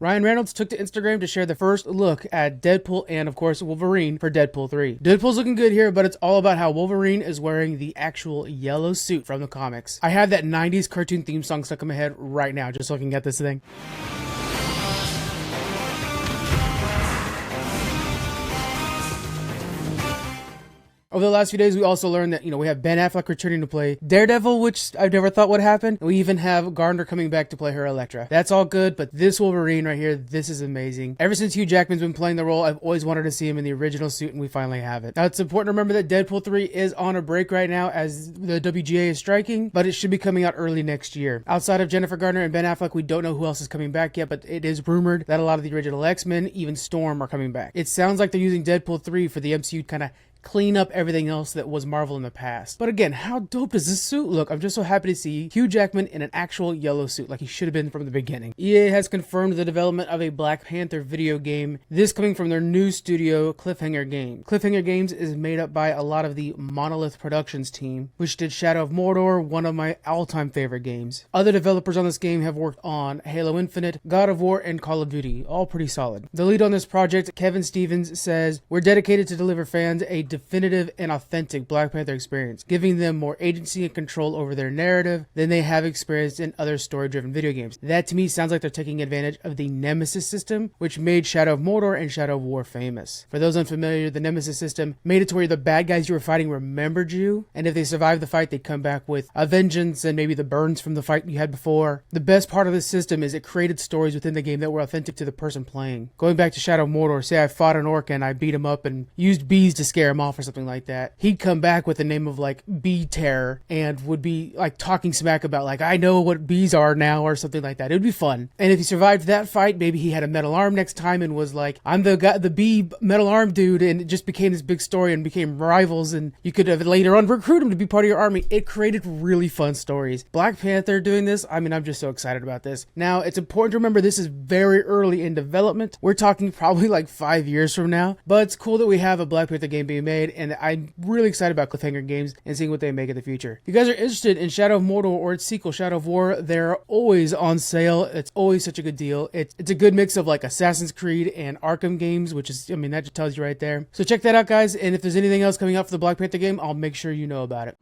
Ryan Reynolds took to Instagram to share the first look at Deadpool and, of course, Wolverine for Deadpool 3. Deadpool's looking good here, but it's all about how Wolverine is wearing the actual yellow suit from the comics. I have that 90s cartoon theme song stuck in my head right now just looking at this thing. Over the last few days, we also learned that, we have Ben Affleck returning to play Daredevil, which I've never thought would happen. We even have Garner coming back to play her Elektra. That's all good, but this Wolverine right here, this is amazing. Ever since Hugh Jackman's been playing the role, I've always wanted to see him in the original suit, and we finally have it. Now, it's important to remember that Deadpool 3 is on a break right now as the WGA is striking, but it should be coming out early next year. Outside of Jennifer Garner and Ben Affleck, we don't know who else is coming back yet, but it is rumored that a lot of the original X-Men, even Storm, are coming back. It sounds like they're using Deadpool 3 for the MCU to kind of clean up everything else that was Marvel in the past. But again, how dope does this suit look? I'm just so happy to see Hugh Jackman in an actual yellow suit like he should have been from the beginning. EA has confirmed the development of a Black Panther video game, this coming from their new studio, Cliffhanger Games. Cliffhanger Games is made up by a lot of the Monolith Productions team, which did Shadow of Mordor, one of my all-time favorite games. Other developers on this game have worked on Halo Infinite, God of War, and Call of Duty, all pretty solid. The lead on this project, Kevin Stevens, says, "We're dedicated to deliver fans a definitive and authentic Black Panther experience, giving them more agency and control over their narrative than they have experienced in other story-driven video games." That to me sounds like they're taking advantage of the Nemesis system, which made Shadow of Mordor and Shadow of War famous. For those unfamiliar, the Nemesis system made it to where the bad guys you were fighting remembered you, and if they survived the fight, they'd come back with a vengeance and maybe the burns from the fight you had before. The best part of this system is it created stories within the game that were authentic to the person playing. Going back to Shadow of Mordor, say I fought an orc and I beat him up and used bees to scare him off or something like that. He'd come back with the name of like Bee Terror and would be like talking smack about like, I know what bees are now or something like that. It would be fun. And if he survived that fight, maybe he had a metal arm next time and was like, I'm the guy, the bee metal arm dude, and it just became this big story and became rivals, and you could have later on recruit him to be part of your army. It created really fun stories. Black Panther doing this, I mean, I'm just so excited about this. Now, it's important to remember this is very early in development. We're talking probably like 5 years from now, but it's cool that we have a Black Panther game being made, and I'm really excited about Cliffhanger Games and seeing what they make in the future. If you guys are interested in Shadow of Mordor or its sequel, Shadow of War, they're always on sale. It's always such a good deal. It's a good mix of like Assassin's Creed and Arkham games, which is, I mean, that just tells you right there. So check that out, guys, and if there's anything else coming up for the Black Panther game, I'll make sure you know about it.